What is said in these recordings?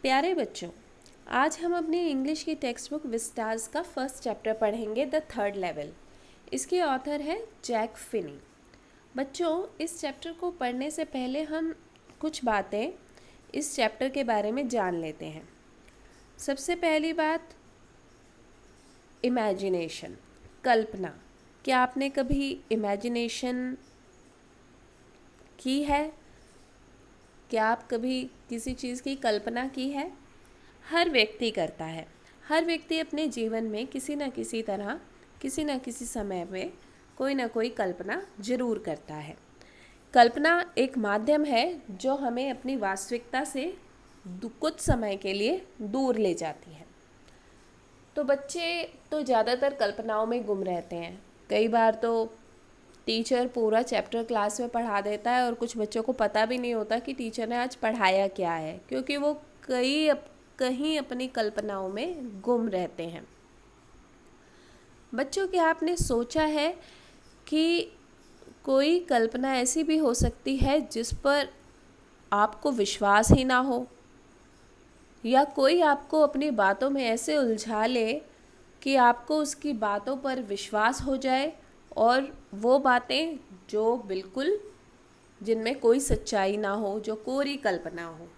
प्यारे बच्चों, आज हम अपनी इंग्लिश की टेक्स्ट बुक विस्टार्स का फर्स्ट चैप्टर पढ़ेंगे, द थर्ड लेवल। इसके ऑथर है जैक फिनी। बच्चों, इस चैप्टर को पढ़ने से पहले हम कुछ बातें इस चैप्टर के बारे में जान लेते हैं। सबसे पहली बात, इमेजिनेशन, कल्पना। क्या आपने कभी इमेजिनेशन की है? क्या आप कभी किसी चीज़ की कल्पना की है? हर व्यक्ति करता है। हर व्यक्ति अपने जीवन में किसी न किसी तरह, किसी न किसी समय में कोई ना कोई कल्पना जरूर करता है। कल्पना एक माध्यम है जो हमें अपनी वास्तविकता से कुछ समय के लिए दूर ले जाती है। तो बच्चे तो ज़्यादातर कल्पनाओं में गुम रहते हैं। कई बार तो टीचर पूरा चैप्टर क्लास में पढ़ा देता है और कुछ बच्चों को पता भी नहीं होता कि टीचर ने आज पढ़ाया क्या है, क्योंकि वो कहीं अपनी कल्पनाओं में गुम रहते हैं। बच्चों, क्या आपने सोचा है कि कोई कल्पना ऐसी भी हो सकती है जिस पर आपको विश्वास ही ना हो, या कोई आपको अपनी बातों में ऐसे उलझा ले कि आपको उसकी बातों पर विश्वास हो जाए, और वो बातें जो बिल्कुल जिनमें कोई सच्चाई ना हो, जो कोरी कल्पना हो।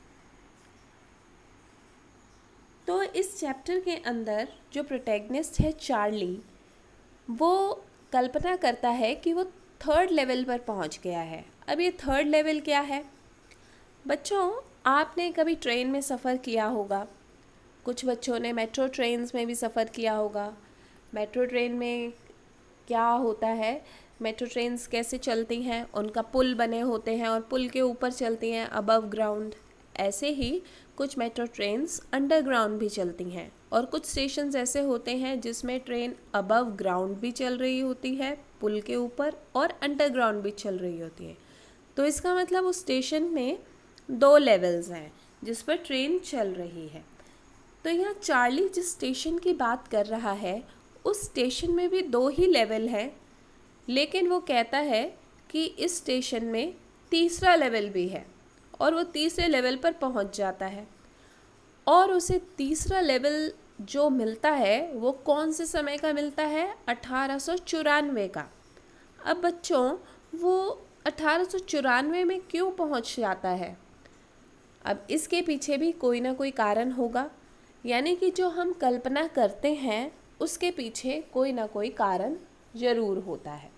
तो इस चैप्टर के अंदर जो प्रोटैगनिस्ट है चार्ली, वो कल्पना करता है कि वो थर्ड लेवल पर पहुंच गया है। अब ये थर्ड लेवल क्या है? बच्चों, आपने कभी ट्रेन में सफ़र किया होगा। कुछ बच्चों ने मेट्रो ट्रेन्स में भी सफ़र किया होगा। मेट्रो ट्रेन में क्या होता है, मेट्रो ट्रेन्स कैसे चलती हैं, उनका पुल बने होते हैं और पुल के ऊपर चलती हैं अबव ग्राउंड। ऐसे ही कुछ मेट्रो ट्रेन्स अंडरग्राउंड भी चलती हैं, और कुछ स्टेशंस ऐसे होते हैं जिसमें ट्रेन अबव ग्राउंड भी चल रही होती है, पुल के ऊपर, और अंडरग्राउंड भी चल रही होती है। तो इसका मतलब उस स्टेशन में 2 लेवल्स हैं जिस पर ट्रेन चल रही है। तो यहाँ चार्ली जिस स्टेशन की बात कर रहा है, उस स्टेशन में भी 2 ही लेवल हैं, लेकिन वो कहता है कि इस स्टेशन में तीसरा लेवल भी है, और वो तीसरे लेवल पर पहुंच जाता है। और उसे तीसरा लेवल जो मिलता है वो कौन से समय का मिलता है? 1894 का। अब बच्चों, वो 1894 में क्यों पहुंच जाता है? अब इसके पीछे भी कोई ना कोई कारण होगा, यानी कि जो हम कल्पना करते हैं उसके पीछे कोई ना कोई कारण ज़रूर होता है।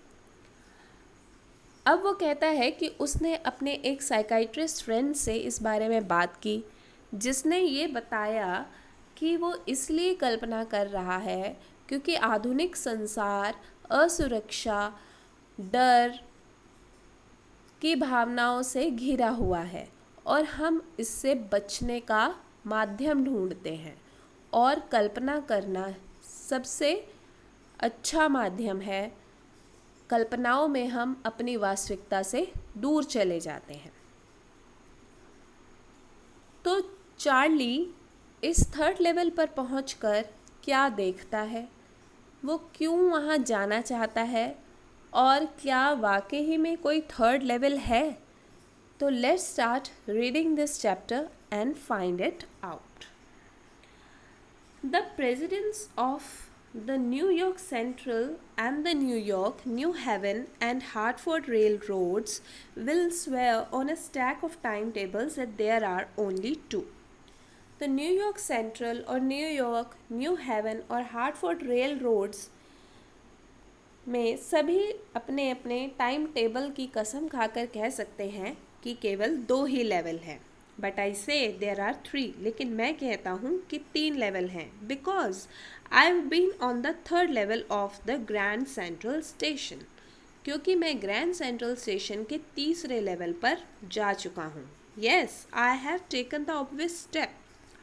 अब वो कहता है कि उसने अपने एक साइकाइट्रिस्ट फ्रेंड से इस बारे में बात की, जिसने ये बताया कि वो इसलिए कल्पना कर रहा है क्योंकि आधुनिक संसार असुरक्षा, डर की भावनाओं से घिरा हुआ है, और हम इससे बचने का माध्यम ढूंढते हैं, और कल्पना करना सबसे अच्छा माध्यम है। कल्पनाओं में हम अपनी वास्तविकता से दूर चले जाते हैं। तो चार्ली इस थर्ड लेवल पर पहुंचकर क्या देखता है, वो क्यों वहाँ जाना चाहता है, और क्या वाकई ही में कोई थर्ड लेवल है? तो let's start reading this chapter and find it out. The presidents of the New York Central and the New York, New Haven and Hartford railroads will swear on a stack of timetables that there are only two. The New York Central और New York, New Haven और Hartford railroads में सभी अपने अपने time table की कसम खाकर कह सकते हैं कि केवल 2 ही लेवल हैं। बट आई से देर आर 3, लेकिन मैं कहता हूँ कि 3 लेवल हैं, because I have been on the third level of the Grand Central Station, क्योंकि मैं ग्रैंड सेंट्रल स्टेशन के तीसरे लेवल पर जा चुका हूँ। Yes, I have taken the obvious step.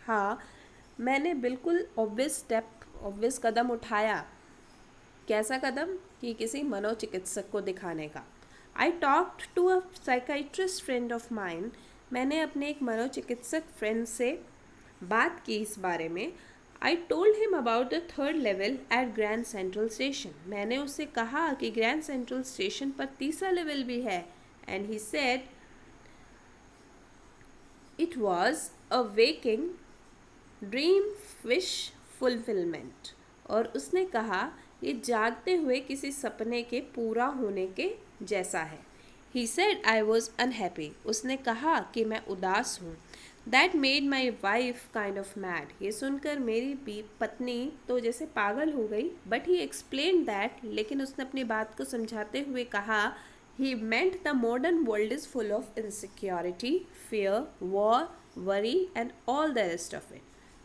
हाँ, मैंने बिल्कुल ऑब्वियस कदम उठाया। कैसा कदम? कि किसी मनोचिकित्सक को दिखाने का। I talked to a psychiatrist friend of mine, मैंने अपने एक मनोचिकित्सक फ्रेंड से बात की इस बारे में। I told him about the third level at Grand Central Station, मैंने उससे कहा कि ग्रैंड सेंट्रल स्टेशन पर तीसरा लेवल भी है। And he said it was a waking dream wish fulfilment, और उसने कहा ये जागते हुए किसी सपने के पूरा होने के जैसा है। He said I was unhappy. उसने कहा कि मैं उदास हूँ। That made my wife kind of mad. ये सुनकर मेरी पत्नी तो जैसे पागल हो गई। But he explained that, लेकिन उसने अपनी बात को समझाते हुए कहा, He meant the modern world is full of insecurity, fear, war, worry and all the rest of it.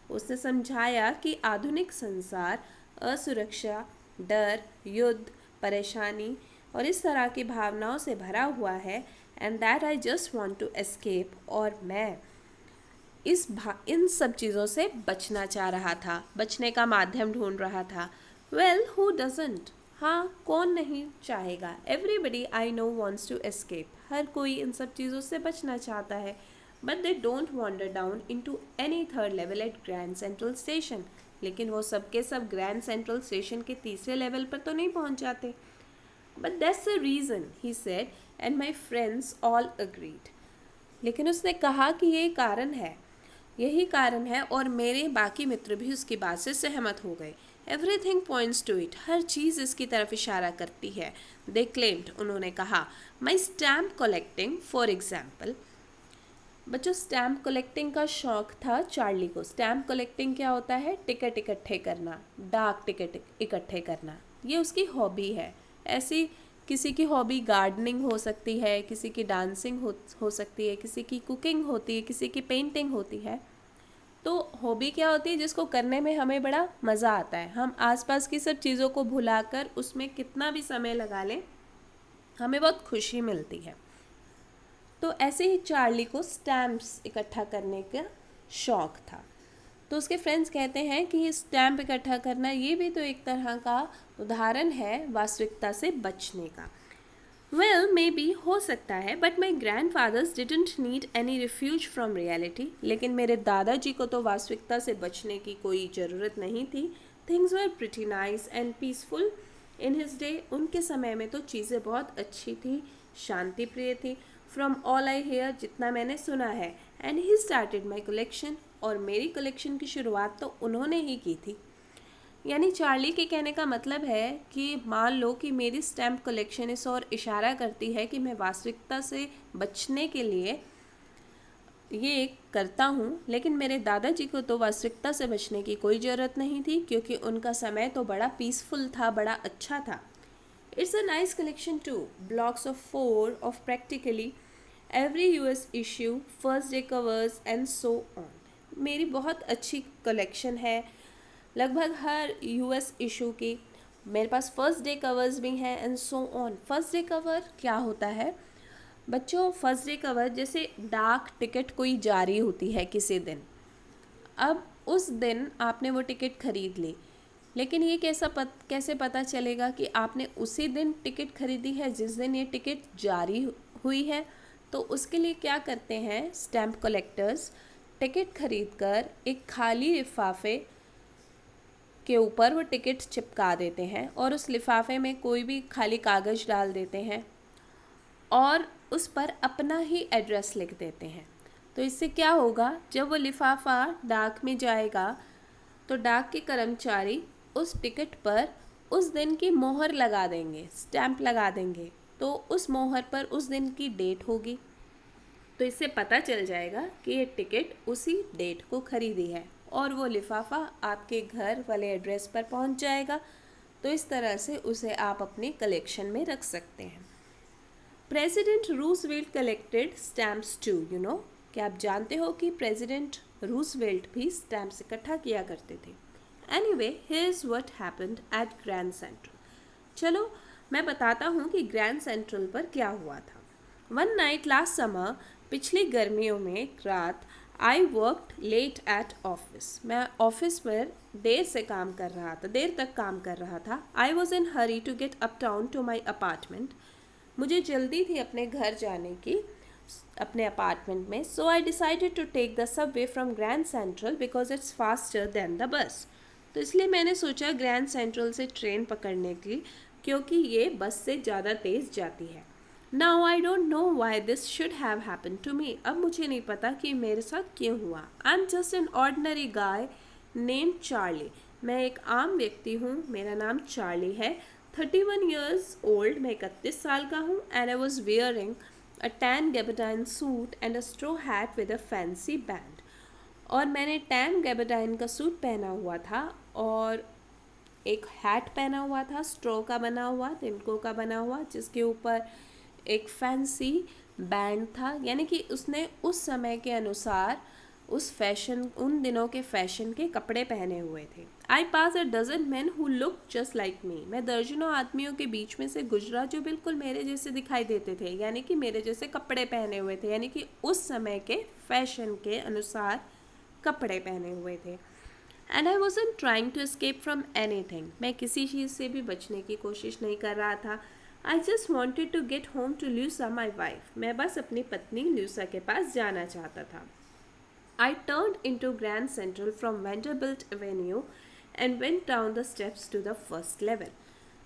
उसने समझाया कि आधुनिक संसार असुरक्षा, डर, युद्ध, परेशानी और इस तरह की भावनाओं से भरा हुआ है, and that I just want to escape, और मैं इन सब चीज़ों से बचना चाह रहा था, बचने का माध्यम ढूंढ रहा था। वेल हु डजंट, हाँ कौन नहीं चाहेगा। Everybody I know wants to escape, हर कोई इन सब चीज़ों से बचना चाहता है। But they don't wander down into any third level at Grand Central station, लेकिन वो सब के सब ग्रैंड सेंट्रल स्टेशन के तीसरे लेवल पर तो नहीं पहुंच जाते। But that's the reason, he said, and my friends all agreed. लेकिन उसने कहा कि ये कारण है, यही कारण है, और मेरे बाकी मित्र भी उसकी बात से सहमत हो गए। Everything points to it, हर चीज़ इसकी तरफ इशारा करती है। They claimed, उन्होंने कहा, my stamp collecting, for example. बच्चों स्टैम्प कलेक्टिंग का शौक था चार्ली को। स्टैम्प कलेक्टिंग क्या होता है? टिकट इकट्ठे करना, डाक टिकट इकट्ठे करना, ये उसकी हॉबी है। ऐसी किसी की हॉबी गार्डनिंग हो सकती है, किसी की डांसिंग हो सकती है, किसी की कुकिंग होती है, किसी की पेंटिंग होती है। तो हॉबी क्या होती है? जिसको करने में हमें बड़ा मज़ा आता है। हम आसपास की सब चीज़ों को भुलाकर उसमें कितना भी समय लगा लें, हमें बहुत खुशी मिलती है। तो ऐसे ही चार्ली को स्टैम्प्स इकट्ठा करने का शौक़ था। तो उसके फ्रेंड्स कहते हैं कि ये स्टैम्प इकट्ठा करना ये भी तो एक तरह का उदाहरण है वास्तविकता से बचने का। वेल मे बी, हो सकता है, but my grandfathers didn't need any refuge from reality, लेकिन मेरे दादाजी को तो वास्तविकता से बचने की कोई ज़रूरत नहीं थी। Things were pretty nice and peaceful in his day, उनके समय में तो चीज़ें बहुत अच्छी थी, शांति प्रिय थी। फ्रॉम ऑल आई हेयर, जितना मैंने सुना है, and he started my collection, और मेरी कलेक्शन की शुरुआत तो उन्होंने ही की थी। यानी चार्ली के कहने का मतलब है कि मान लो कि मेरी स्टैम्प कलेक्शन इस और इशारा करती है कि मैं वास्तविकता से बचने के लिए ये करता हूँ, लेकिन मेरे दादाजी को तो वास्तविकता से बचने की कोई ज़रूरत नहीं थी, क्योंकि उनका समय तो बड़ा पीसफुल था, बड़ा अच्छा था। It's a nice collection too, blocks of 4 of practically every US issue, first day covers and so on. मेरी बहुत अच्छी कलेक्शन है, लगभग हर यूएस इशू की। मेरे पास फर्स्ट डे कवर्स भी हैं and so on. First day cover क्या होता है बच्चों? फर्स्ट डे कवर जैसे डाक टिकट कोई जारी होती है किसी दिन, अब उस दिन आपने वो टिकट खरीद ली, लेकिन ये कैसे पता चलेगा कि आपने उसी दिन टिकट खरीदी है जिस दिन ये टिकट जारी हुई है? तो उसके लिए क्या करते हैं स्टैम्प कलेक्टर्स, टिकट खरीदकर एक खाली लिफाफे के ऊपर वो टिकट चिपका देते हैं, और उस लिफाफे में कोई भी खाली कागज़ डाल देते हैं और उस पर अपना ही एड्रेस लिख देते हैं। तो इससे क्या होगा, जब वो लिफाफा डाक में जाएगा तो डाक के कर्मचारी उस टिकट पर उस दिन की मोहर लगा देंगे, स्टैम्प लगा देंगे, तो उस मोहर पर उस दिन की डेट होगी। तो इससे पता चल जाएगा कि ये टिकट उसी डेट को खरीदी है, और वो लिफाफा आपके घर वाले एड्रेस पर पहुंच जाएगा। तो इस तरह से उसे आप अपनी कलेक्शन में रख सकते हैं। President Roosevelt collected stamps too, you know, क्या आप जानते हो कि प्रेसिडेंट रूजवेल्ट भी स्टैम्प्स इकट्ठा किया करते थे। Anyway, here is what happened at Grand central. चलो मैं बताता हूँ कि ग्रैंड सेंट्रल पर क्या हुआ था। वन नाइट लास्ट समर, पिछली गर्मियों में एक रात, I worked late at office, मैं ऑफिस पर देर से काम कर रहा था, देर तक काम कर रहा था। I was in hurry to get uptown to my apartment, मुझे जल्दी थी अपने घर जाने की, अपने अपार्टमेंट में। So I decided to take the subway from Grand Central because it's faster than the bus. तो इसलिए मैंने सोचा ग्रैंड सेंट्रल से ट्रेन पकड़ने की, क्योंकि ये बस से ज़्यादा तेज़ जाती है। Now I don't know why this should have happen to me. अब मुझे नहीं पता कि मेरे साथ क्यों हुआ। I am just an ordinary guy name Charlie. मैं एक आम व्यक्ति हूँ, मेरा नाम चार्ली है। 31 ईयर्स ओल्ड, मैं 31 साल का हूँ। And I was wearing a tan gabardine suit and a straw hat with a fancy band. और मैंने टैन गैबरडाइन का सूट पहना हुआ था और एक हैट पहना हुआ था, स्ट्रॉ का बना हुआ, तिनकों का बना हुआ, जिसके ऊपर एक फैंसी बैंड था। यानी कि उसने उस समय के अनुसार उस फैशन, उन दिनों के फैशन के कपड़े पहने हुए थे। I pass a dozen men who look just like me. मैं दर्जनों आदमियों के बीच में से गुजरा जो बिल्कुल मेरे जैसे दिखाई देते थे, यानी कि मेरे जैसे कपड़े पहने हुए थे, यानी कि उस समय के फैशन के अनुसार कपड़े पहने हुए थे। And I wasn't trying to escape from anything. मैं किसी चीज़ से भी बचने की कोशिश नहीं कर रहा था। I just wanted to get home to Louisa my wife. मैं बस अपनी पत्नी ल्यूसा के पास जाना चाहता था। I turned into Grand Central from Vanderbilt Avenue and went down the steps to the first level.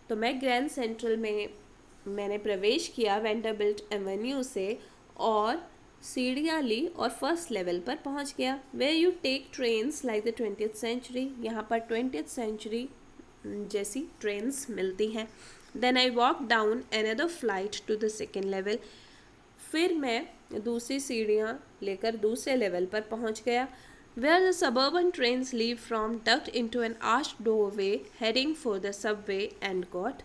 तो मैं ग्रैंड सेंट्रल में मैंने प्रवेश किया वेंडरबिल्ट एवेन्यू से और सीढ़ियाँ ली और फर्स्ट लेवल पर पहुँच गया। Where you take trains like the 20th century. यहाँ पर 20th सेंचुरी जैसी ट्रेन्स मिलती हैं। Then I walk down another flight to the second level. फिर मैं दूसरी सीढ़ियाँ लेकर दूसरे लेवल पर पहुँच गया। Where the suburban trains leave from, ducked into an arched doorway heading for the subway and got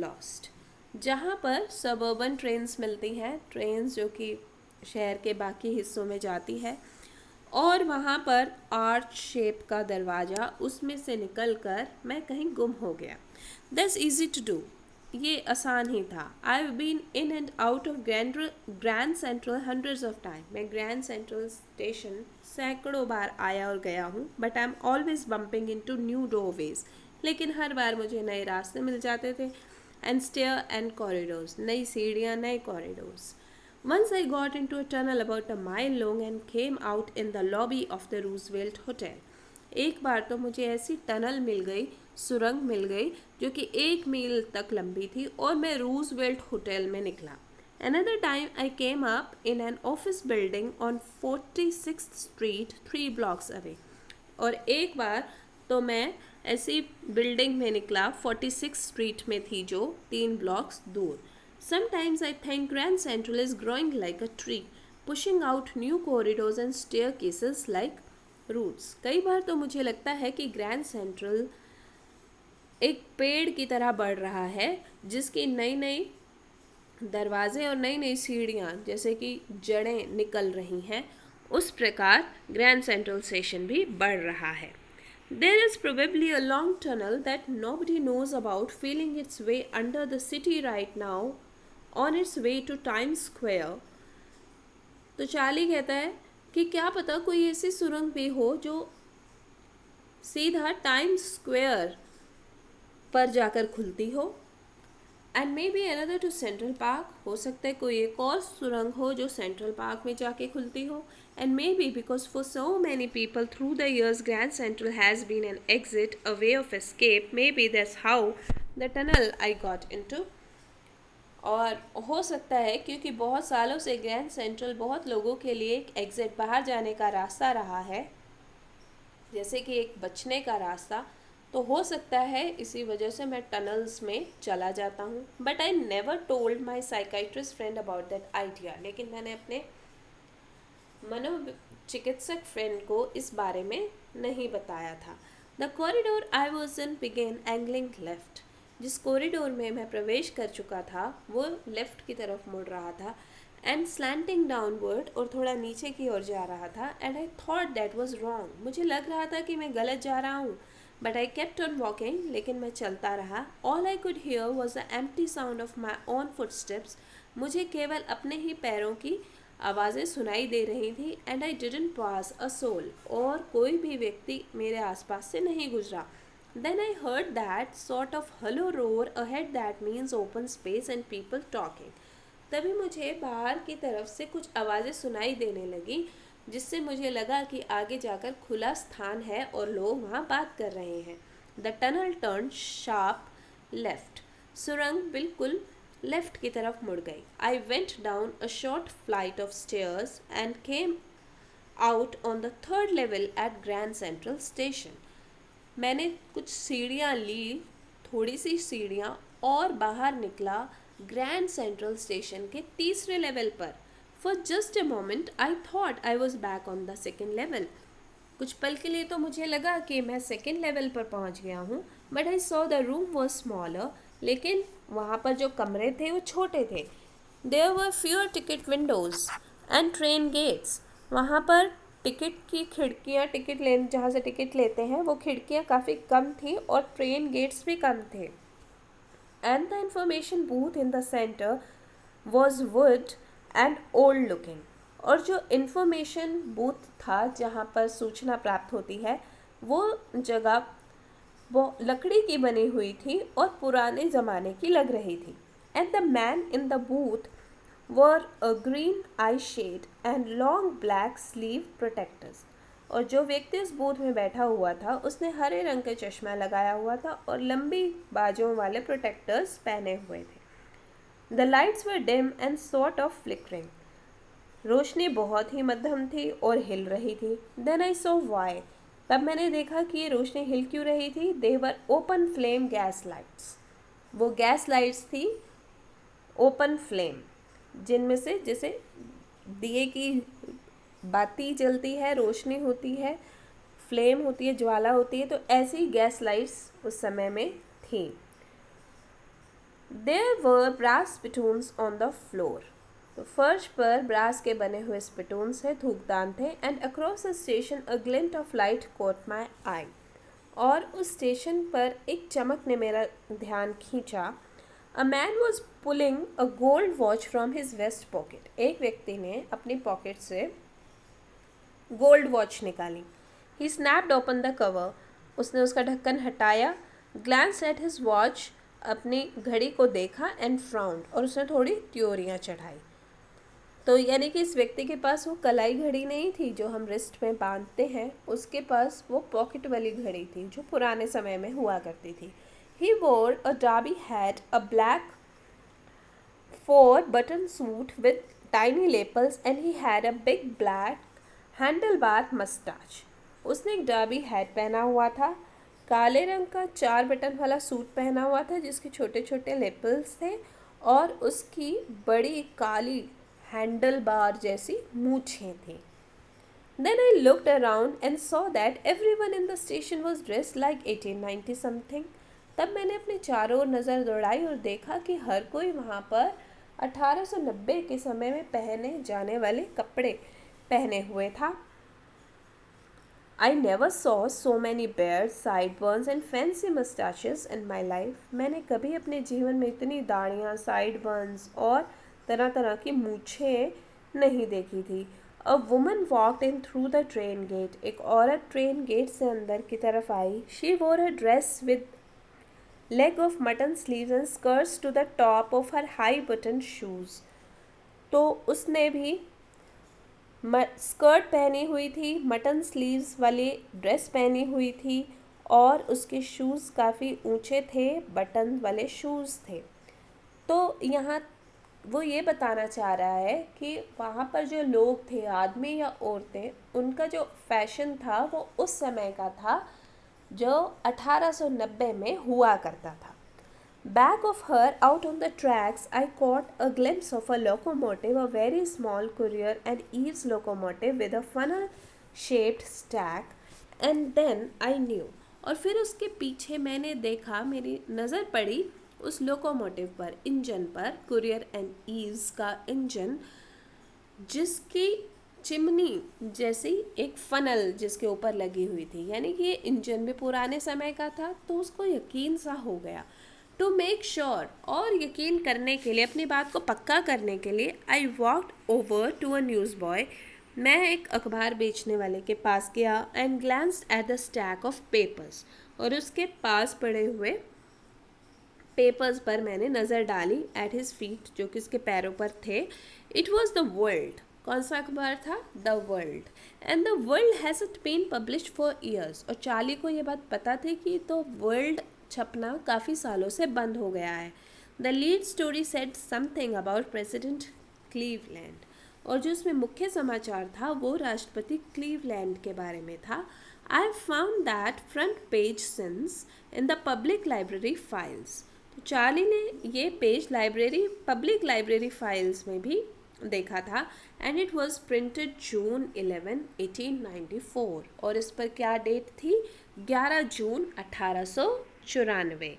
lost. जहाँ पर सबर्बन ट्रेन्स मिलती हैं, ट्रेन्स जो कि शहर के बाकी हिस्सों में जाती है, और वहाँ पर आर्च शेप का दरवाज़ा, उसमें से निकलकर मैं कहीं गुम हो गया। That's easy to do. ये आसान ही था। I've been in and out of grand central hundreds of times. मैं ग्रैंड सेंट्रल स्टेशन सैकड़ों बार आया और गया हूँ। But I'm always bumping into new doorways. लेकिन हर बार मुझे नए रास्ते मिल जाते थे। And stair and corridors. नई सीढ़ियाँ, नए corridors. Once I got into a tunnel about a mile long and came out in the lobby of the Roosevelt Hotel. एक बार तो मुझे ऐसी टनल मिल गई, सुरंग मिल गई, जो कि 1 मील तक लंबी थी, और मैं रूजवेल्ट होटल में निकला। Another time I came up in an office building on 46th Street 3 blocks away. और एक बार तो मैं ऐसी बिल्डिंग में निकला 46th स्ट्रीट में थी, जो 3 ब्लॉक्स दूर। Sometimes I think Grand Central is growing like a tree, pushing out new corridors and staircases like roots. कई बार तो मुझे लगता है कि ग्रैंड सेंट्रल एक पेड़ की तरह बढ़ रहा है, जिसकी नई नई दरवाजे और नई नई सीढ़ियाँ जैसे कि जड़ें निकल रही हैं, उस प्रकार ग्रैंड सेंट्रल स्टेशन भी बढ़ रहा है। There is probably a long tunnel that nobody knows about, feeling its way under the city right now on its way to Times Square. तो चार्ली कहता है कि क्या पता कोई ऐसी सुरंग भी हो जो सीधा टाइम्स स्क्वायर पर जाकर खुलती हो। And maybe another to Central Park. हो सकता है कोई एक और सुरंग हो जो सेंट्रल पार्क में जाके खुलती हो। And maybe because for so many people through the years Grand Central has been an exit, a way of escape. Maybe that's how the tunnel I got into. और हो सकता है क्योंकि बहुत सालों से ग्रैंड सेंट्रल बहुत लोगों के लिए एक एग्जिट, बाहर जाने का रास्ता रहा है, जैसे कि एक बचने का रास्ता, तो हो सकता है इसी वजह से मैं टनल्स में चला जाता हूँ। But I never told my psychiatrist friend about that idea. लेकिन मैंने अपने मनोचिकित्सक फ्रेंड को इस बारे में नहीं बताया था। The corridor I was in began angling left. जिस कॉरिडोर में मैं प्रवेश कर चुका था वो लेफ़्ट की तरफ मुड़ रहा था, एंड स्लैंटिंग डाउनवर्ड, और थोड़ा नीचे की ओर जा रहा था। And I thought that was wrong. मुझे लग रहा था कि मैं गलत जा रहा हूँ। But I kept on walking, लेकिन मैं चलता रहा। All I could hear was the empty sound of my own footsteps. मुझे केवल अपने ही पैरों की आवाज़ें सुनाई दे रही थी। And I didn't pass a soul, और कोई भी व्यक्ति मेरे आसपास से नहीं गुजरा। Then I heard that sort of hollow roar ahead that means open space and people talking. तभी मुझे बाहर की तरफ से कुछ आवाज़ें सुनाई देने लगी, जिससे मुझे लगा कि आगे जाकर खुला स्थान है और लोग वहाँ बात कर रहे हैं। The tunnel turned sharp left. सुरंग बिल्कुल लेफ्ट की तरफ मुड़ गई. I went down a short flight of stairs and came out on the third level at Grand Central Station. मैंने कुछ सीढ़ियाँ ली, थोड़ी सी सीढ़ियाँ, और बाहर निकला ग्रैंड सेंट्रल स्टेशन के तीसरे लेवल पर. For just a moment I thought I was back on the second level. कुछ पल के लिए तो मुझे लगा कि मैं सेकेंड लेवल पर पहुंच गया हूँ. But I saw the room was smaller. लेकिन वहाँ पर जो कमरे थे वो छोटे थे. There were fewer ticket windows and train gates. वहाँ पर टिकट की खिड़कियाँ, टिकट ले जहाँ से टिकट लेते हैं वो खिड़कियाँ काफ़ी कम थी और ट्रेन गेट्स भी कम थे. And the information booth in the centre was would and old looking. और जो इन्फॉर्मेशन बूथ था जहाँ पर सूचना प्राप्त होती है वो जगह वो लकड़ी की बनी हुई थी और पुराने ज़माने की लग रही थी. And the man in the booth wore a green eye shade and long black sleeve protectors. और जो व्यक्ति उस बूथ में बैठा हुआ था उसने हरे रंग का चश्मा लगाया हुआ था और लंबी बाजुओं वाले प्रोटेक्टर्स पहने हुए थे. The lights were dim and sort of flickering. रोशनी बहुत ही मध्यम थी और हिल रही थी. Then I saw why. तब मैंने देखा कि ये रोशनी हिल क्यों रही थी. They were open flame gas lights. वो गैस लाइट्स थी ओपन फ्लेम, जिनमें से जैसे दिए की बाती जलती है, रोशनी होती है, फ्लेम होती है, ज्वाला होती है, तो ऐसी गैस लाइट्स उस समय में थी. There were brass spittoons on the floor. तो फर्श पर ब्रास के बने हुए स्पिटून्स थे, धूपदान थे. And across the station a glint of light caught my eye. और उस स्टेशन पर एक चमक ने मेरा ध्यान खींचा. A man was pulling a gold watch from his vest pocket. एक व्यक्ति ने अपनी पॉकेट से गोल्ड वॉच निकाली. He snapped open the cover. उसने उसका ढक्कन हटाया. Glanced at his watch. अपनी घड़ी को देखा and frowned. और उसने थोड़ी त्योरियाँ चढ़ाई. तो यानी कि इस व्यक्ति के पास वो कलाई घड़ी नहीं थी जो हम रिस्ट में बांधते हैं, उसके पास वो पॉकेट वाली घड़ी थी जो पुराने समय में हुआ करती थी. He wore a derby hat, a black 4-button suit with tiny lapels, and he had a big black handlebar mustache. उसने एक डर्बी हैट पहना हुआ था, काले रंग का 4 बटन वाला सूट पहना हुआ था जिसके छोटे छोटे लेपल्स थे और उसकी बड़ी काली हैंडल बार जैसी मूछें थी. Then I looked around and saw that everyone in the station was dressed like 1890 something. तब मैंने अपने चारों ओर नज़र दौड़ाई और देखा कि हर कोई वहाँ पर 1890 के समय में पहने जाने वाले कपड़े पहने हुए था. I never saw so many beards, sideburns and fancy mustaches in my life. मैंने कभी अपने जीवन में इतनी दाढ़ियाँ, sideburns और तरह तरह की मूछें नहीं देखी थी. A woman walked in through the train gate. एक औरत ट्रेन गेट से अंदर की तरफ आई. She wore a dress with leg of mutton sleeves and skirts to the top of her high button shoes. तो उसने भी स्कर्ट पहनी हुई थी, मटन स्लीव्स वाली ड्रेस पहनी हुई थी और उसके शूज़ काफ़ी ऊंचे थे, बटन वाले शूज़ थे. तो यहाँ वो ये बताना चाह रहा है कि वहाँ पर जो लोग थे, आदमी या औरतें, उनका जो फैशन था वो उस समय का था जो 1890 में हुआ करता था. Back of her, out on the tracks, I caught a glimpse of a locomotive, a very small courier and eaves locomotive with a funnel-shaped stack, and then I knew. और फिर उसके पीछे मैंने देखा, मेरी नज़र पड़ी उस लोकोमोटिव पर, इंजन पर, कुरियर एंड ईव्स का इंजन, जिसकी चिमनी जैसी एक फनल जिसके ऊपर लगी हुई थी. यानी कि ये इंजन भी पुराने समय का था. तो उसको यकीन सा हो गया. टू मेक श्योर, और यकीन करने के लिए, अपनी बात को पक्का करने के लिए, I walked over to a newsboy. मैं एक अखबार बेचने वाले के पास गया and glanced at the stack of papers. और उसके पास पड़े हुए पेपर्स पर मैंने नज़र डाली. एट हिज फीट, जो कि उसके पैरों पर थे. It was the World. कौन सा अखबार था? The World. And the World has it been published for years. और चार्ली को ये बात पता थी कि तो वर्ल्ड छपना काफ़ी सालों से बंद हो गया है. The lead story said something about president Cleveland, और जो उसमें मुख्य समाचार था वो राष्ट्रपति क्लीवलैंड के बारे में था. I found that front page since in the public library files. तो चार्ली ने ये पेज पब्लिक लाइब्रेरी फाइल्स में भी देखा था. एंड इट वॉज प्रिंटेड जून 11, 1894, और इस पर क्या डेट थी? 11 जून 1894.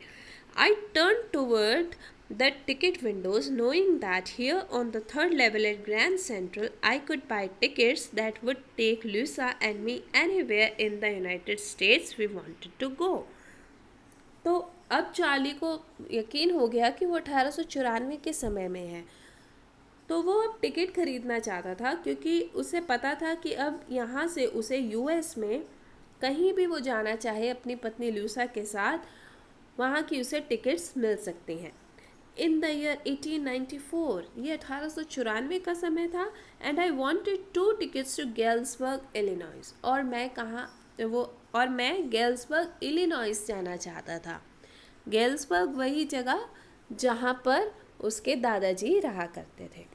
I turned toward the ticket windows, knowing that here on the third level at Grand Central I could buy tickets that would take Luisa and me anywhere in the United States we wanted to go. तो अब Charlie को यकीन हो गया कि वो 1894 के समय में है, तो वो अब टिकट खरीदना चाहता था, क्योंकि उसे पता था कि अब यहाँ से उसे यूएस में कहीं भी वो जाना चाहे अपनी पत्नी लूसा के साथ, वहाँ की उसे टिकट्स मिल सकती हैं. इन द ईयर 1894, ये 1894 का समय था. And I wanted 2 tickets to Galesburg Illinois, और मैं गेल्सबर्ग इलिनॉइस जाना चाहता था. गेल्सबर्ग वही जगह जहाँ पर उसके दादाजी रहा करते थे.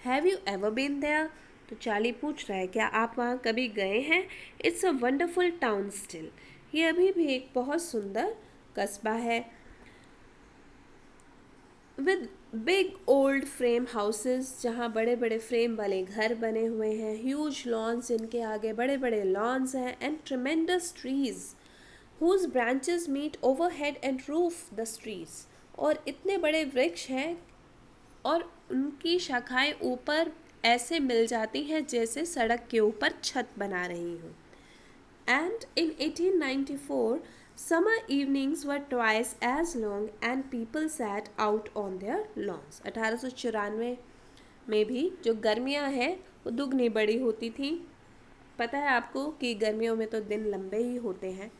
Have you ever been there? तो चार्ली पूछ रहा है, क्या आप वहाँ कभी गए हैं? It's a wonderful town still. ये अभी भी एक बहुत सुंदर कस्बा है. With big old frame houses, जहाँ बड़े बड़े फ्रेम वाले घर बने हुए हैं. ह्यूज लॉन्स, इनके आगे बड़े बड़े लॉन्स हैं. And tremendous trees whose branches meet overhead and roof the streets, और इतने बड़े वृक्ष हैं और उनकी शाखाएं ऊपर ऐसे मिल जाती हैं जैसे सड़क के ऊपर छत बना रही हूँ. And in 1894 summer evenings were twice as long and people sat out on their lawns. 1894 में भी जो गर्मियाँ हैं वो दुगनी बड़ी होती थी. पता है आपको कि गर्मियों में तो दिन लंबे ही होते हैं.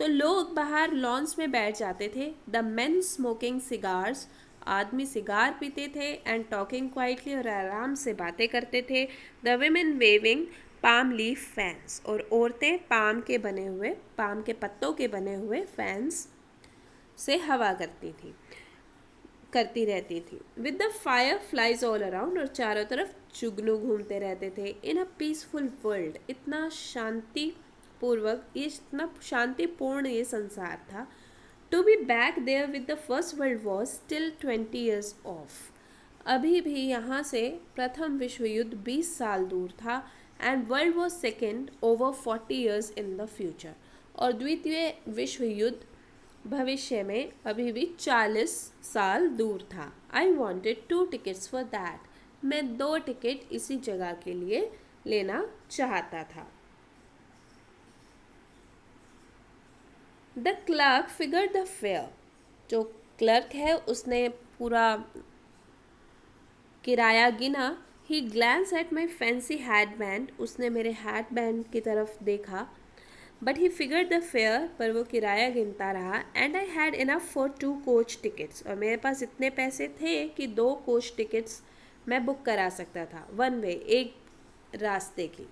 तो लोग बाहर लॉन्स में बैठ जाते थे. द men smoking cigars, आदमी सिगार पीते थे. एंड टॉकिंग क्वाइटली, और आराम से बातें करते थे. The women waving palm leaf fans, और औरतें पाम के पत्तों के बने हुए फैंस से हवा करती रहती थी. With the fire flies all around, और चारों तरफ जुगनू घूमते रहते थे. इन अ पीसफुल वर्ल्ड, इतना शांतिपूर्ण ये संसार था. To be back there with the First World War still 20 years off. अभी भी यहाँ से प्रथम विश्व युद्ध 20 साल दूर था. And world war second over 40 years in the future, और द्वितीय विश्व युद्ध भविष्य में अभी भी 40 साल दूर था. आई वॉन्टेड 2 tickets फॉर दैट. मैं 2 टिकट इसी जगह के लिए लेना चाहता था. The clerk figure the fare. जो क्लर्क है उसने पूरा किराया गिना. He glance at my fancy hatband. उसने मेरे हैड बैंड की तरफ देखा. But he figure the fare, पर वो किराया गिनता रहा. And I had enough for 2 coach tickets, और मेरे पास इतने पैसे थे कि 2 coach tickets मैं बुक करा सकता था, वन वे, एक रास्ते की.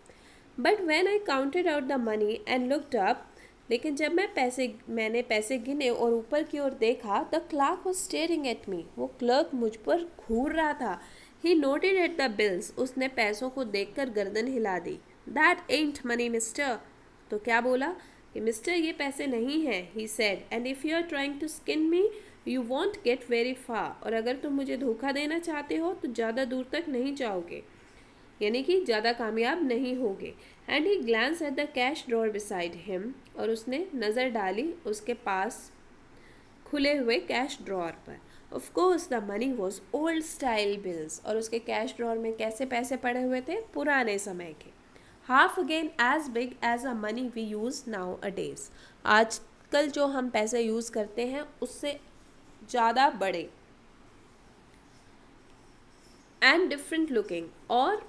But when I counted out the money and looked up, लेकिन जब मैंने पैसे गिने और ऊपर की ओर देखा, the clerk was staring at me. वो क्लर्क मुझ पर घूर रहा था. He nodded at the bills. उसने पैसों को देखकर गर्दन हिला दी. That ain't money mister. तो क्या बोला कि मिस्टर ये पैसे नहीं हैं. He said, and if you are trying to skin me you won't get very far. और अगर तुम मुझे धोखा देना चाहते हो तो ज़्यादा दूर तक नहीं जाओगे, यानी कि ज़्यादा कामयाब नहीं होगे. And he glance at the cash drawer beside him. और उसने नज़र डाली उसके पास खुले हुए कैश ड्रॉर पर. Of course the money was old style bills. और उसके कैश ड्रॉर में कैसे पैसे पड़े हुए थे? पुराने समय के. Half again as big as a money we use nowadays. आजकल जो हम पैसे यूज़ करते हैं उससे ज़्यादा बड़े. एंड डिफरेंट लुकिंग, और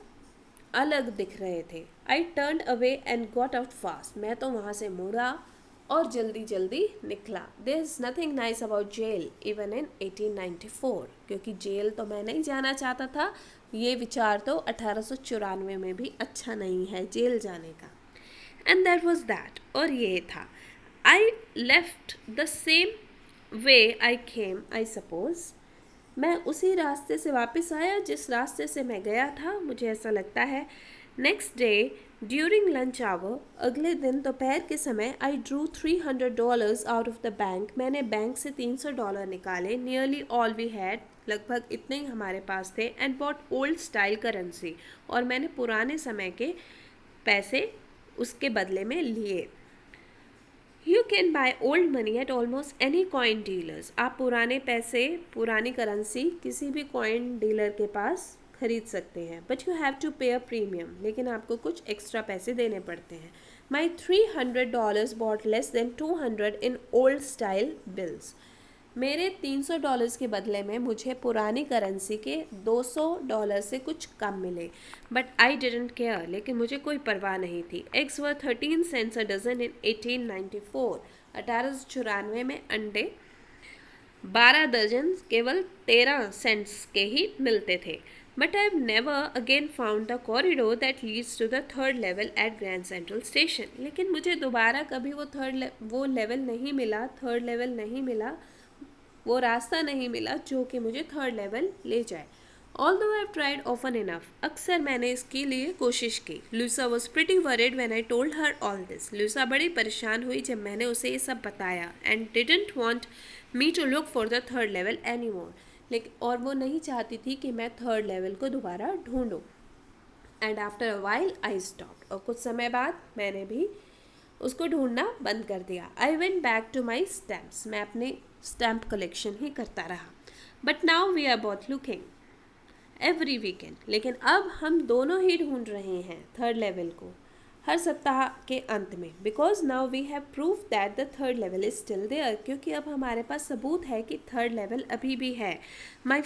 अलग दिख रहे थे. I turn away and got out fast. मैं तो वहाँ से मुड़ा और जल्दी जल्दी निकला. There is nothing nice about jail even in 1894. क्योंकि जेल तो मैं नहीं जाना चाहता था. ये विचार तो 1894 में भी अच्छा नहीं है जेल जाने का. And that was that. और ये था. I left the same way I came I suppose, मैं उसी रास्ते से वापस आया जिस रास्ते से मैं गया था, मुझे ऐसा लगता है। Next day during lunch hour, अगले दिन दोपहर के समय, I drew $300 out of the bank, मैंने बैंक से $300 निकाले। नियरली ऑल वी हैड, लगभग इतने ही हमारे पास थे। And bought old style currency, और मैंने पुराने समय के पैसे उसके बदले में लिए। You can by old money at almost any coin dealers, आप पुराने पैसे, पुरानी करेंसी किसी भी कॉइन डीलर के पास खरीद सकते हैं। बट यू हैव टू पे अ प्रीमियम, लेकिन आपको कुछ एक्स्ट्रा पैसे देने पड़ते हैं। My $300 bought less than 200 in old style bills, मेरे $300 के बदले में मुझे पुरानी करेंसी के $200 से कुछ कम मिले। बट आई डिडंट केयर, लेकिन मुझे कोई परवाह नहीं थी। Eggs were 13 cents a dozen in 1894, 1894 में अंडे 12 दर्जन केवल 13 सेंट्स के ही मिलते थे। But I have never again found the corridor that leads to the third level at Grand Central station, लेकिन मुझे दोबारा कभी वो लेवल नहीं मिला, थर्ड लेवल नहीं मिला, वो रास्ता नहीं मिला जो कि मुझे थर्ड लेवल ले जाए। Although I have tried often enough, अक्सर मैंने इसके लिए कोशिश की। Luisa was pretty worried when I told her all this. Luisa बड़ी परेशान हुई जब मैंने उसे ये सब बताया, and didn't want me to look for the third level anymore. लेकिन और वो नहीं चाहती थी कि मैं थर्ड लेवल को दोबारा ढूंढूं। And after a while I stopped. और कुछ समय बाद मैंने भी उसको ढूंढना बंद कर दिया। I went back to my stamps, मैं अपने स्टैम्प कलेक्शन ही करता रहा। But now we are both looking every weekend, लेकिन अब हम दोनों ही ढूंढ रहे हैं थर्ड लेवल को हर सप्ताह के अंत में। Because now we have prove that the third level is still there, क्योंकि अब हमारे पास सबूत है कि थर्ड लेवल अभी भी है। My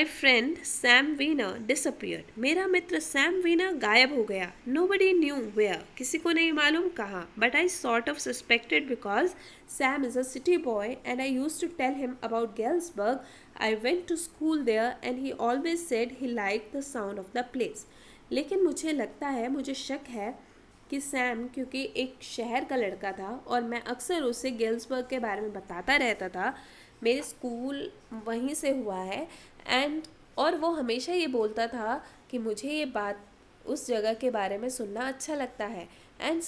friend Sam Weiner disappeared, मेरा मित्र सैम वीनर गायब हो गया। नोबडी न्यू वेयर, किसी को नहीं मालूम कहाँ। But I sort of suspected because Sam is a city boy and I use to tell him about Galesburg. I went to school there and he always said he like the sound of the place. लेकिन मुझे लगता है, मुझे शक है कि Sam, क्योंकि एक शहर का लड़का था और मैं अक्सर उसे गेल्सबर्ग के बारे में बताता रहता था, मेरे स्कूल वहीं से हुआ है, और वो हमेशा ये बोलता था कि मुझे ये बात उस जगह के बारे में सुनना अच्छा लगता है। And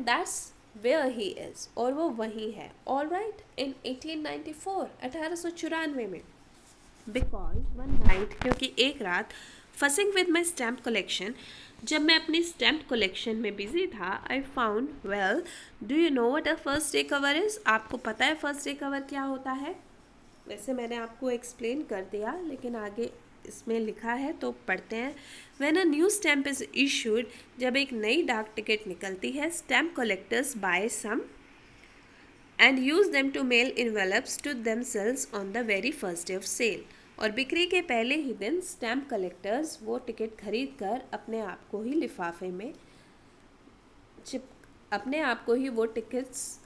that's where he is, और वो वहीं है। ऑल राइट, इन 1894, 1894 में। बिकॉज वन नाइट, क्योंकि एक रात, fussing with my stamp collection, जब मैं अपनी स्टैम्प कलेक्शन में बिजी था, I found, well, do you know what a first day cover is, आपको पता है फर्स्ट डे कवर क्या होता है? वैसे मैंने आपको एक्सप्लेन कर दिया, लेकिन आगे इसमें लिखा है तो पढ़ते हैं। When a new stamp is issued, जब एक नई डाक टिकट निकलती है, stamp collectors buy some and use them to mail envelopes to themselves on the very first day of sale, और बिक्री के पहले ही दिन स्टैम्प कलेक्टर्स वो टिकट खरीद कर अपने आप को ही लिफाफे में अपने आप को ही वो टिकट्स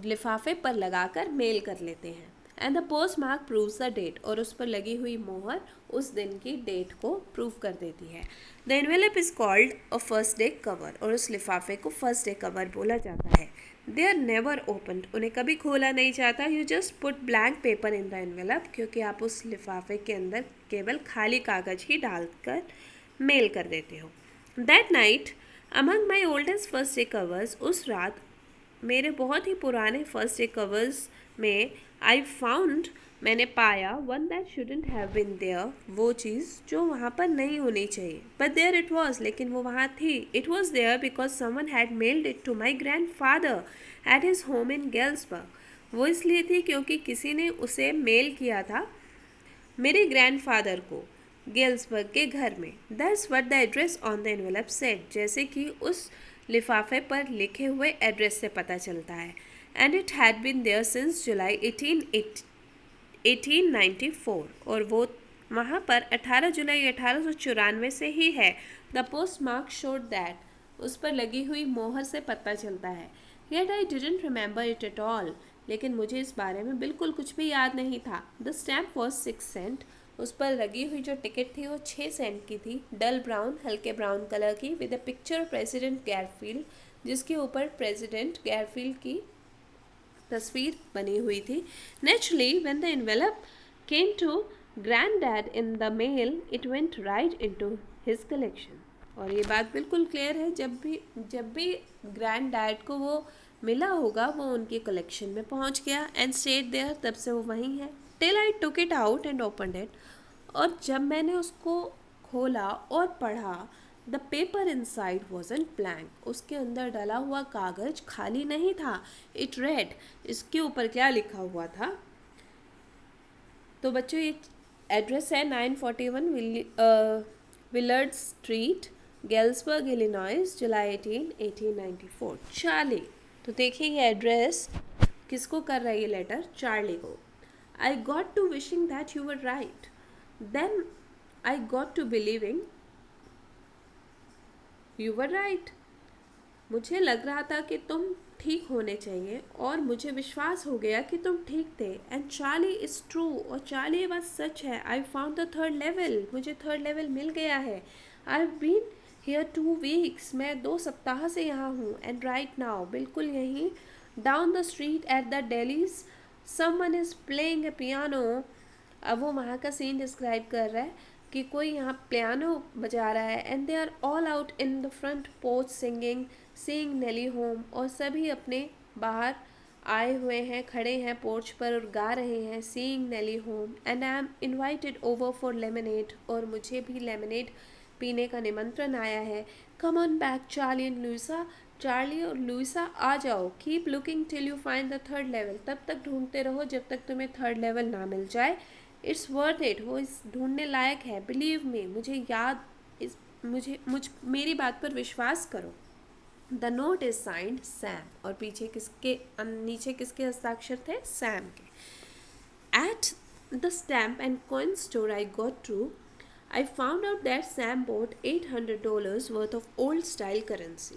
लिफाफे पर लगाकर मेल कर लेते हैं। And the post mark proves the date, और उस पर लगी हुई मोहर उस दिन की डेट को प्रूव कर देती है। The envelope is called a first day cover, और उस लिफाफे को फर्स्ट डे कवर बोला जाता है। दे आर नेवर ओपन्ड, उन्हें कभी खोला नहीं जाता। You just put blank paper in the envelope, क्योंकि आप उस लिफाफे के अंदर केवल खाली कागज ही डालकर मेल कर देते हो। That night among my oldest first day covers, उस रात मेरे बहुत ही पुराने फर्स्ट डे कवर्स में आई फाउंड, मैंने पाया, one that shouldn't have been there, वो चीज़ जो वहाँ पर नहीं होनी चाहिए। बट देयर इट वॉज, लेकिन वो वहाँ थी। It was there because someone had mailed it to my grandfather at his home in Galesburg, वो इसलिए थी क्योंकि किसी ने उसे मेल किया था मेरे ग्रैंडफादर को गेल्सबर्ग के घर में। That's what the address on the envelope said, जैसे कि उस लिफाफे पर लिखे हुए एड्रेस से पता चलता है। And it had been there since July 1894, और वो वहाँ पर 18 जुलाई 1894 से ही है। The post mark showed that, उस पर लगी हुई मोहर से पता चलता है। Yet I didn't remember it at all, लेकिन मुझे इस बारे में बिल्कुल कुछ भी याद नहीं था। द स्टैम्प वॉज 6 सेंट, उस पर लगी हुई जो टिकट थी वो 6 सेंट की थी, डल ब्राउन, हल्के ब्राउन कलर की, with a picture of President Garfield, जिसके ऊपर प्रेसिडेंट गैरफील्ड की तस्वीर बनी हुई थी। Naturally when the envelope came to granddad in the mail it went right into his collection. और ये बात बिल्कुल क्लियर है, जब भी ग्रैंडडैड को वो मिला होगा वो उनके कलेक्शन में पहुंच गया एंड स्टेड देयर, तब से वो वहीं है। Till I took it out and opened it, और जब मैंने उसको खोला और पढ़ा, the paper inside wasn't blank, उसके अंदर डाला हुआ कागज खाली नहीं था। इट रेड, इसके ऊपर क्या लिखा हुआ था? तो बच्चों ये एड्रेस है 941 विलर्ड स्ट्रीट, गेल्सबर्ग, इलिनॉइस, जुलाई 18, 1894। चार्ली। तो देखिए ये एड्रेस किसको कर रहा है ये लेटर? चार्ली को। I got to wishing that you were right, then I got to believing you were right. मुझे लग रहा था कि तुम ठीक होने चाहिए और मुझे विश्वास हो गया कि तुम ठीक थे। एंड चार्ली इज़ ट्रू, और चार्ली ये बात सच है। I found the third level, मुझे थर्ड लेवल मिल गया है। I have been here 2 weeks, मैं 2 सप्ताह से यहाँ हूँ। एंड राइट नाउ, बिल्कुल यहीं down the street at the dailies someone is playing a piano. अब वो वहाँ का सीन डिस्क्राइब कर रहा है कि कोई यहाँ पियानो बजा रहा है। And they are all out in the front porch singing seeing Nellie home, और सभी अपने बाहर आए हुए हैं, खड़े हैं पोर्च पर और गा रहे हैं seeing Nellie home. And I am invited over for lemonade, और मुझे भी लेमनेड पीने का निमंत्रण आया है। Come on back Charlie and Louisa, Charlie और लुइसा आ जाओ। Keep looking till you find the third level, तब तक ढूंढते रहो जब तक तुम्हें थर्ड लेवल ना मिल जाए। इट्स वर्थ इट, वो इस ढूंढने लायक है। बिलीव मी, मेरी बात पर विश्वास करो। The note is signed Sam, और नीचे किसके हस्ताक्षर थे? सैम के। At the stamp and coin store I got to, I found out that Sam bought $800 worth of old style currency.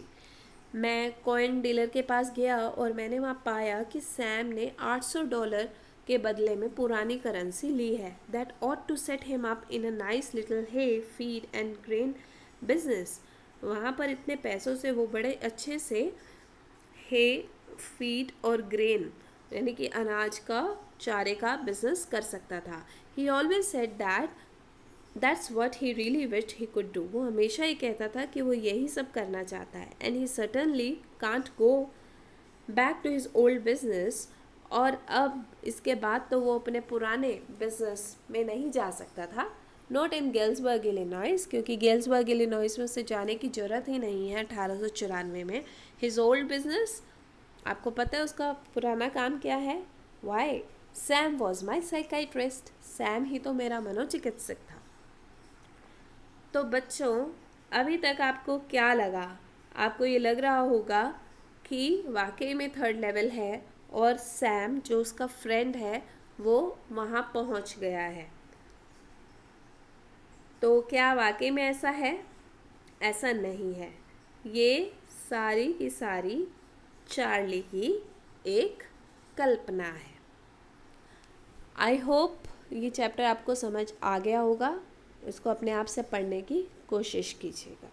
मैं कॉइन डीलर के पास गया और मैंने वहाँ पाया कि सैम ने $800 के बदले में पुरानी करेंसी ली है। That ought to set him up in a nice little hay, feed and grain business. वहाँ पर इतने पैसों से वो बड़े अच्छे से हे, फीड और ग्रेन यानी कि अनाज का, चारे का बिजनेस कर सकता था। He always said that's what he really wished he could do. वो हमेशा ही कहता था कि वो यही सब करना चाहता है। And he certainly can't go back to his old business. और अब इसके बाद तो वो अपने पुराने बिजनेस में नहीं जा सकता था। Not in Galesburg, Illinois, क्योंकि गेल्सबर्ग इलिनॉइस में उसे जाने की ज़रूरत ही नहीं है 1894 में। His old business, आपको पता है उसका पुराना काम क्या है? Why? Sam was my psychiatrist. Sam ही तो मेरा मनोचिकित्सक था। तो बच्चों, अभी तक आपको क्या लगा? आपको ये लग रहा होगा कि वाकई में थर्ड लेवल है और सैम जो उसका फ्रेंड है वो वहाँ पहुँच गया है। तो क्या वाकई में ऐसा है? ऐसा नहीं है, ये सारी की सारी चार्ली की एक कल्पना है। आई होप ये चैप्टर आपको समझ आ गया होगा। इसको अपने आप से पढ़ने की कोशिश कीजिएगा।